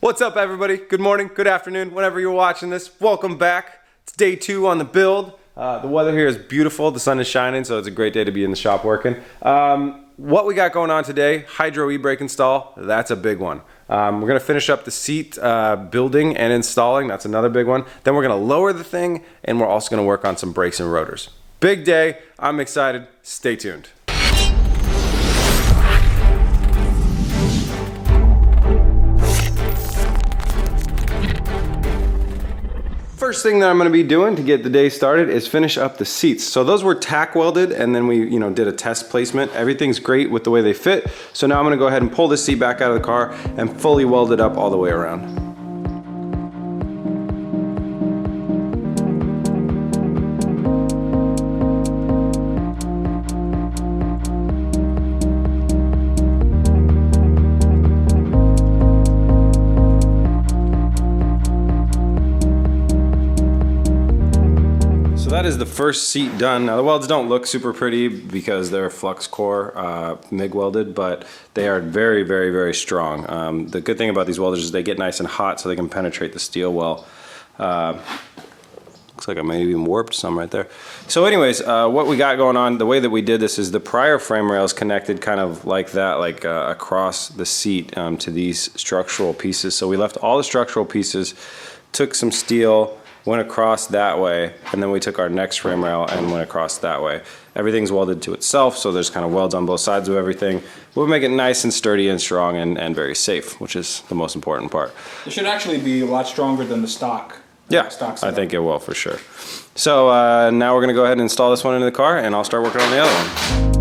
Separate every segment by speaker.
Speaker 1: What's up, everybody? Good morning, good afternoon, whenever you're watching this. Welcome back. It's day 2 on the build. The weather here is beautiful. The sun is shining, so it's a great day to be in the shop working. What we got going on today, hydro e-brake install. That's a big one. We're gonna finish up the seat building and installing. That's another big one. Then we're gonna lower the thing, and we're also gonna work on some brakes and rotors. Big day. I'm excited. Stay tuned. First thing that I'm going to be doing to get the day started is finish up the seats. So those were tack welded, and then we did a test placement. Everything's great with the way they fit. So now I'm going to go ahead and pull this seat back out of the car and fully weld it up all the way around. That is the first seat done. Now the welds don't look super pretty because they're flux core MIG welded, but they are very, very, very strong. The good thing about these welders is they get nice and hot so they can penetrate the steel well. Looks like I might have even warped some right there. So anyways, what we got going on, the way that we did this is the prior frame rail is connected kind of like that, like across the seat to these structural pieces. So we left all the structural pieces, took some steel, went across that way, and then we took our next frame rail and went across that way. Everything's welded to itself, so there's kind of welds on both sides of everything. We'll make it nice and sturdy and strong and very safe, which is the most important part.
Speaker 2: It should actually be a lot stronger than the stock.
Speaker 1: Yeah, I think it will for sure. So now we're gonna go ahead and install this one into the car, and I'll start working on the other one.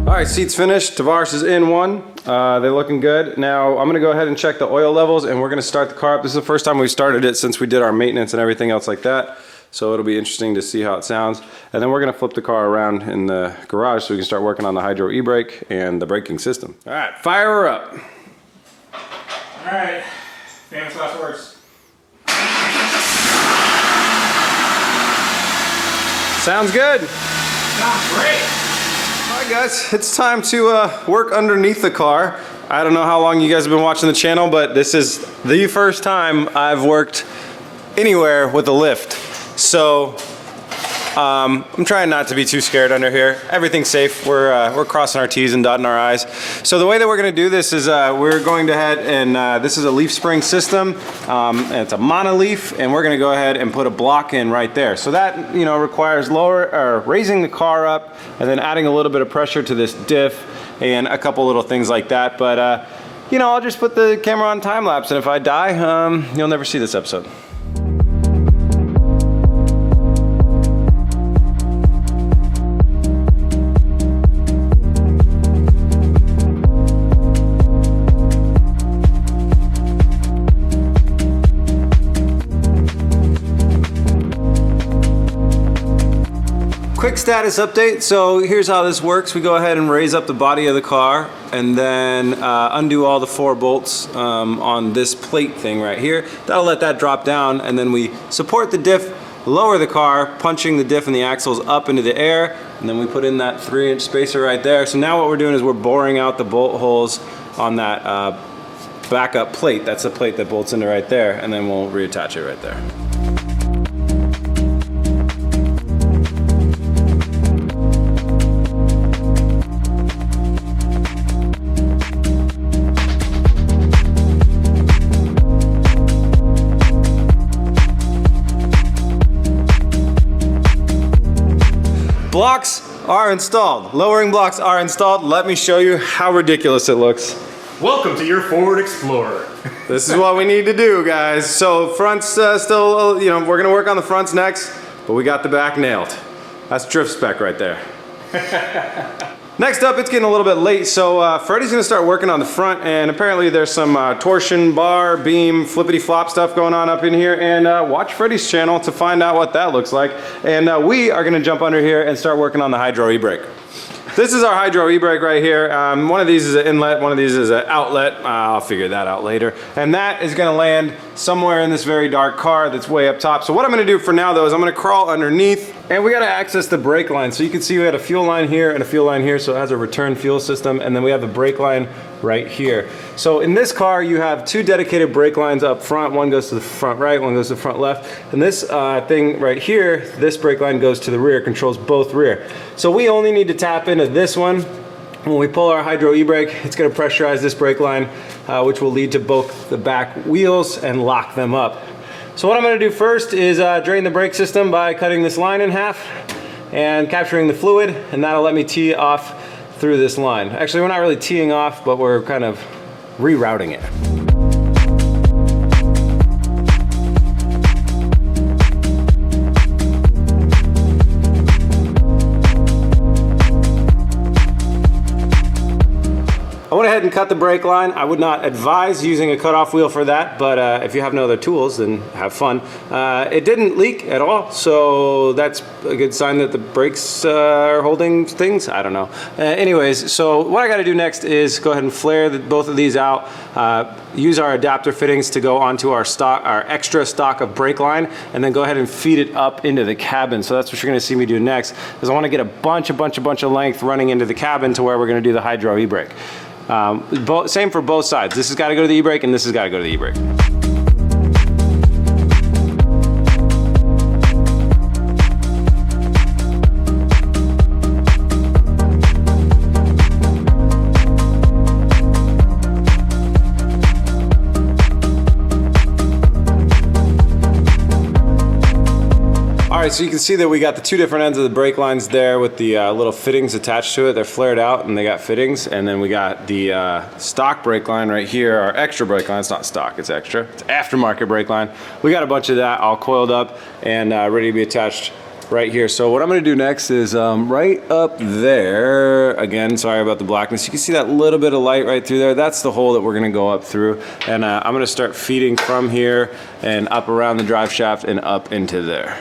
Speaker 1: All right, seats finished. Tavares is in one. They're looking good. Now I'm gonna go ahead and check the oil levels, and we're gonna start the car up. This is the first time we've started it since we did our maintenance and everything else like that. So it'll be interesting to see how it sounds. And then we're gonna flip the car around in the garage so we can start working on the hydro e-brake and the braking system. All right, fire her up.
Speaker 2: All right, famous last words.
Speaker 1: Sounds good.
Speaker 2: Sounds great.
Speaker 1: Alright guys, it's time to work underneath the car. I don't know how long you guys have been watching the channel, but this is the first time I've worked anywhere with a lift. So I'm trying not to be too scared under here. Everything's safe. We're crossing our T's and dotting our I's. So the way that we're going to do this is we're going to head and this is a leaf spring system. And it's a monoleaf, and we're going to go ahead and put a block in right there. So that requires raising the car up and then adding a little bit of pressure to this diff and a couple little things like that. But I'll just put the camera on time lapse, and if I die, you'll never see this episode. Quick status update. So here's how this works. We go ahead and raise up the body of the car and then undo all the 4 bolts on this plate thing right here. That'll let that drop down, and then we support the diff, lower the car, punching the diff and the axles up into the air, and then we put in that 3-inch spacer right there. So now what we're doing is we're boring out the bolt holes on that backup plate. That's the plate that bolts into right there, and then we'll reattach it right there. Blocks are installed. Lowering blocks are installed. Let me show you how ridiculous it looks.
Speaker 2: Welcome to your Ford Explorer.
Speaker 1: This is what we need to do, guys. So front's still, we're gonna work on the fronts next, but we got the back nailed. That's drift spec right there. Next up, it's getting a little bit late, so Freddie's gonna start working on the front, and apparently there's some torsion bar, beam, flippity flop stuff going on up in here, and watch Freddie's channel to find out what that looks like. And we are gonna jump under here and start working on the hydro e-brake. This is our hydro e-brake right here. One of these is an inlet, one of these is an outlet. I'll figure that out later. And that is gonna land somewhere in this very dark car that's way up top. So what I'm gonna do for now though is I'm gonna crawl underneath, and we gotta access the brake line. So you can see we had a fuel line here and a fuel line here, so it has a return fuel system, and then we have a brake line right here. So in this car, you have two dedicated brake lines up front. One goes to the front right, one goes to the front left. And this thing right here, this brake line goes to the rear, controls both rear. So we only need to tap into this one. When we pull our hydro e-brake, it's gonna pressurize this brake line, which will lead to both the back wheels and lock them up. So what I'm gonna do first is drain the brake system by cutting this line in half and capturing the fluid, and that'll let me tee off through this line. Actually, we're not really teeing off, but we're kind of rerouting it. I went ahead and cut the brake line. I would not advise using a cutoff wheel for that, but if you have no other tools, then have fun. It didn't leak at all, so that's a good sign that the brakes are holding things. I don't know. Anyways, so what I gotta do next is go ahead and flare both of these out, use our adapter fittings to go onto our extra stock of brake line, and then go ahead and feed it up into the cabin. So that's what you're gonna see me do next, is I wanna get a bunch of length running into the cabin to where we're gonna do the hydro e-brake. Same for both sides. This has got to go to the e-brake, and this has got to go to the e-brake. Alright, so you can see that we got the two different ends of the brake lines there with the little fittings attached to it. They're flared out and they got fittings. And then we got the stock brake line right here, our extra brake line. It's not stock, it's extra. It's aftermarket brake line. We got a bunch of that all coiled up and ready to be attached right here. So what I'm going to do next is right up there, again, sorry about the blackness, you can see that little bit of light right through there. That's the hole that we're going to go up through, and I'm going to start feeding from here and up around the drive shaft and up into there.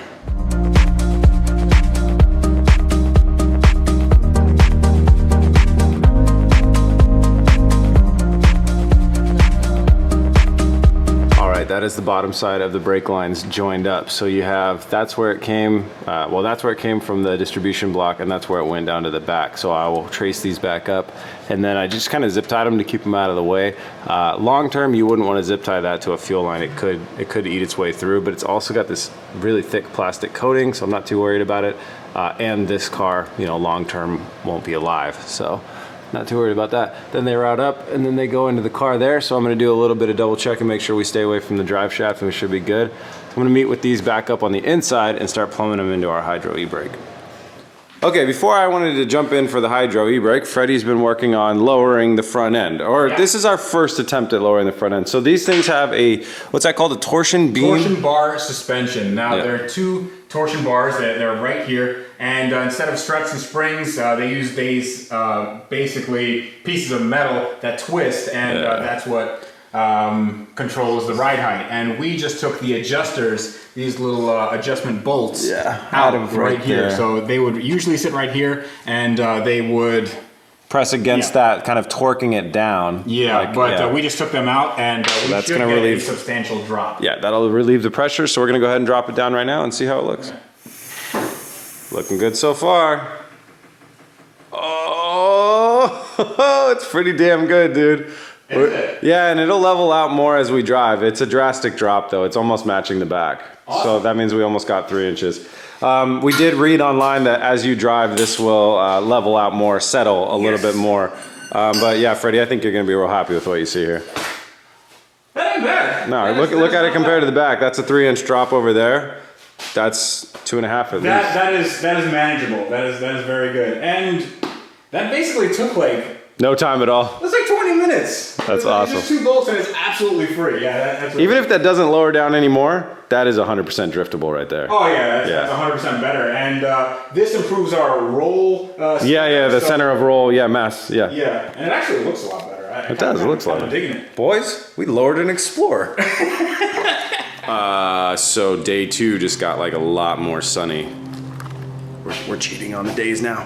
Speaker 1: That is the bottom side of the brake lines joined up. So you have, that's where it came, well, that's where it came from the distribution block, and that's where it went down to the back. So I will trace these back up, and then I just kind of zip tied them to keep them out of the way. Long term, you wouldn't want to zip tie that to a fuel line. It could eat its way through, but it's also got this really thick plastic coating, so I'm not too worried about it. And this car, you know, long term won't be alive. So not too worried about that. Then they route up and then they go into the car there. So I'm gonna do a little bit of double check and make sure we stay away from the drive shaft, and we should be good. I'm gonna meet with these back up on the inside and start plumbing them into our hydro e-brake. Okay, before I wanted to jump in for the hydro e-brake, Freddie's been working on lowering the front end. This is our first attempt at lowering the front end. So these things have a, what's that called, a torsion beam?
Speaker 2: Torsion bar suspension. Now there are two torsion bars that they're right here, and instead of struts and springs, they use these basically pieces of metal that twist, and that's what controls the ride height. And we just took the adjusters, these little adjustment bolts, out of right here. So they would usually sit right here, and they would
Speaker 1: press against that, kind of torquing it down.
Speaker 2: We just took them out, and we
Speaker 1: that's
Speaker 2: should
Speaker 1: gonna
Speaker 2: get
Speaker 1: relieve
Speaker 2: a substantial drop.
Speaker 1: Yeah, that'll relieve the pressure. So we're gonna go ahead and drop it down right now and see how it looks. Looking good so far. Oh, it's pretty damn good, dude. Yeah, and it'll level out more as we drive. It's a drastic drop though. It's almost matching the back. Awesome. So that means we almost got 3 inches. We did read online that as you drive, this will level out more, settle a little bit more. But yeah, Freddie, I think you're gonna be real happy with what you see here.
Speaker 2: That ain't bad.
Speaker 1: No, look at it compared to the back. That's a 3-inch drop over there. That's 2.5 at least.
Speaker 2: That is manageable. That is very good. And that basically took like
Speaker 1: no time at all.
Speaker 2: That's like 20 minutes.
Speaker 1: That's awesome.
Speaker 2: Just 2 bolts and it's absolutely free. Yeah, that's
Speaker 1: even if that doesn't lower down anymore, that is 100% driftable right there.
Speaker 2: Oh yeah, that's 100% better. And this improves our roll.
Speaker 1: The center of roll. Yeah, mass. Yeah.
Speaker 2: Yeah, and it actually looks a lot better.
Speaker 1: It does. It looks a lot better.
Speaker 2: I'm digging it.
Speaker 1: Boys, we lowered an Explorer. So day 2 just got like a lot more sunny. We're cheating on the days now.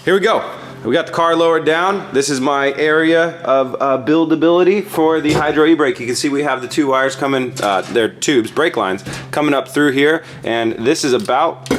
Speaker 1: Here we go. We got the car lowered down. This is my area of buildability for the hydro e-brake. You can see we have the 2 wires coming, they're tubes, brake lines, coming up through here. And this is about,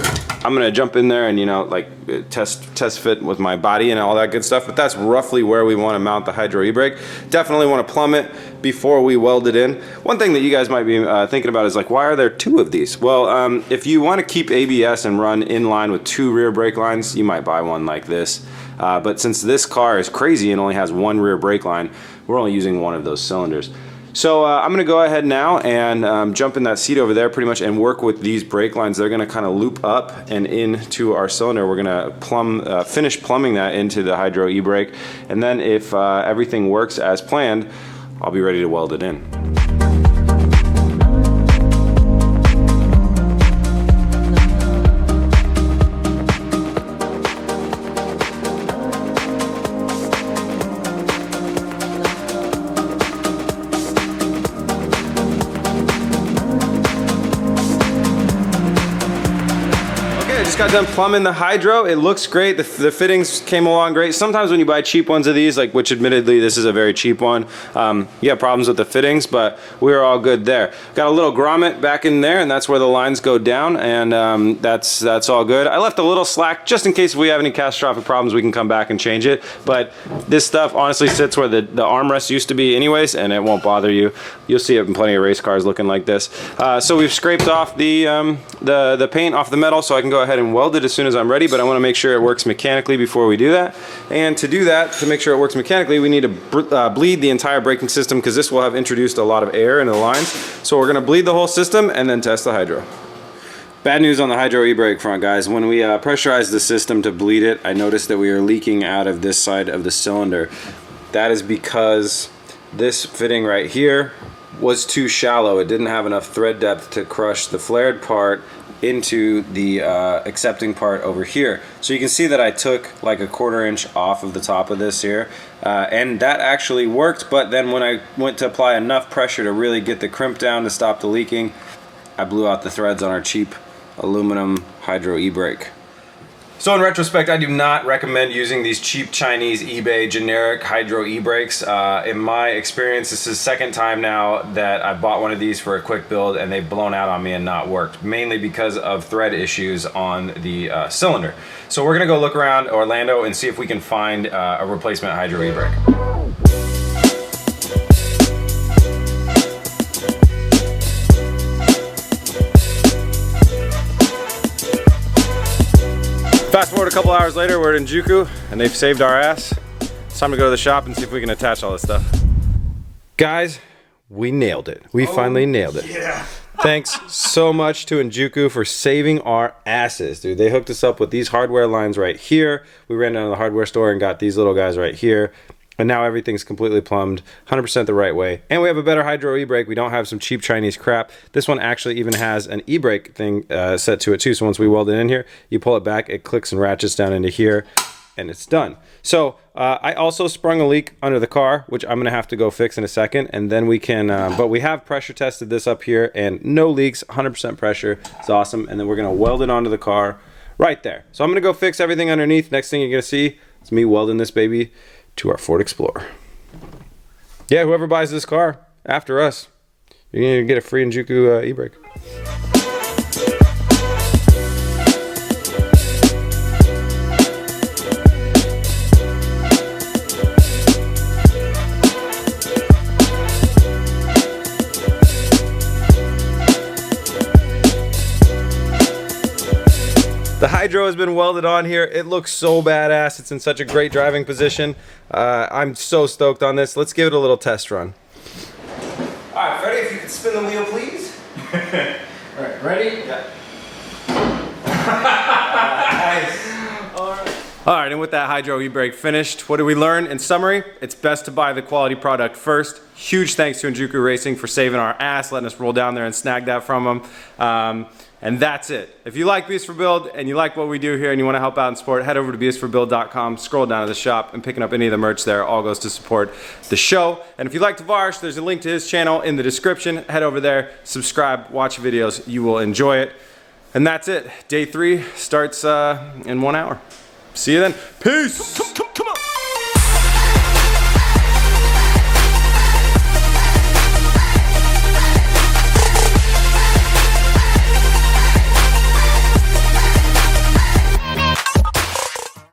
Speaker 1: I'm gonna jump in there and, you know, like test fit with my body and all that good stuff, but that's roughly where we wanna mount the hydro e-brake. Definitely wanna plumb it before we weld it in. One thing that you guys might be thinking about is like, why are there 2 of these? Well, if you wanna keep ABS and run in line with 2 rear brake lines, you might buy one like this. But since this car is crazy and only has 1 rear brake line, we're only using 1 of those cylinders. So I'm gonna go ahead now and jump in that seat over there pretty much and work with these brake lines. They're gonna kind of loop up and into our cylinder. We're gonna finish plumbing that into the hydro e-brake. And then if everything works as planned, I'll be ready to weld it in. Got done plumbing the hydro. It looks great. The fittings came along great. Sometimes when you buy cheap ones of these, like, which admittedly this is a very cheap one, you have problems with the fittings, but we were all good there. Got a little grommet back in there, and that's where the lines go down, and that's all good. I left a little slack just in case if we have any catastrophic problems, we can come back and change it. But this stuff honestly sits where the armrest used to be anyways, and it won't bother you. You'll see it in plenty of race cars looking like this. So we've scraped off the paint off the metal, so I can go ahead and weld it as soon as I'm ready, but I want to make sure it works mechanically before we do that. And to do that, to make sure it works mechanically, we need to bleed the entire braking system, because this will have introduced a lot of air into the lines. So we're going to bleed the whole system and then test the hydro. Bad news on the hydro e-brake front, guys. When we pressurized the system to bleed it, I noticed that we are leaking out of this side of the cylinder. That is because this fitting right here was too shallow. It didn't have enough thread depth to crush the flared part into the accepting part over here. So you can see that I took like a 1/4 inch off of the top of this here, and that actually worked. But then when I went to apply enough pressure to really get the crimp down to stop the leaking, I blew out the threads on our cheap aluminum hydro e-brake. So in retrospect, I do not recommend using these cheap Chinese eBay generic hydro e-brakes. In my experience, this is the 2nd time now that I bought one of these for a quick build and they've blown out on me and not worked, mainly because of thread issues on the cylinder. So we're gonna go look around Orlando and see if we can find a replacement hydro e-brake. Fast forward a couple hours later, we're in Juku, and they've saved our ass. It's time to go to the shop and see if we can attach all this stuff. Guys, we nailed it. We finally nailed it.
Speaker 2: Yeah.
Speaker 1: Thanks so much to Njuku for saving our asses, dude. They hooked us up with these hardware lines right here. We ran down to the hardware store and got these little guys right here. And now everything's completely plumbed, 100% the right way. And we have a better hydro e-brake. We don't have some cheap Chinese crap. This one actually even has an e-brake thing set to it too. So once we weld it in here, you pull it back, it clicks and ratchets down into here, and it's done. So I also sprung a leak under the car, which I'm gonna have to go fix in a second, and then we can, but we have pressure tested this up here, and no leaks, 100% pressure. It's awesome. And then we're gonna weld it onto the car right there. So I'm gonna go fix everything underneath. Next thing you're gonna see is me welding this baby to our Ford Explorer. Yeah, whoever buys this car after us, you're gonna get a free Njuku e-brake. The hydro has been welded on here. It looks so badass. It's in such a great driving position. I'm so stoked on this. Let's give it a little test run. All right, Freddie, if you could spin the wheel, please.
Speaker 2: All right, ready?
Speaker 1: Yeah. Nice. All right, and with that hydro e-brake finished, what did we learn? In summary, it's best to buy the quality product first. Huge thanks to Njuku Racing for saving our ass, letting us roll down there and snag that from them. And that's it. If you like BS for Build and you like what we do here and you want to help out and support, head over to bsforbuild.com, scroll down to the shop, and picking up any of the merch there all goes to support the show. And if you like Tavares, there's a link to his channel in the description. Head over there, subscribe, watch videos. You will enjoy it. And that's it. Day 3 starts in 1 hour. See you then. Peace.
Speaker 3: Come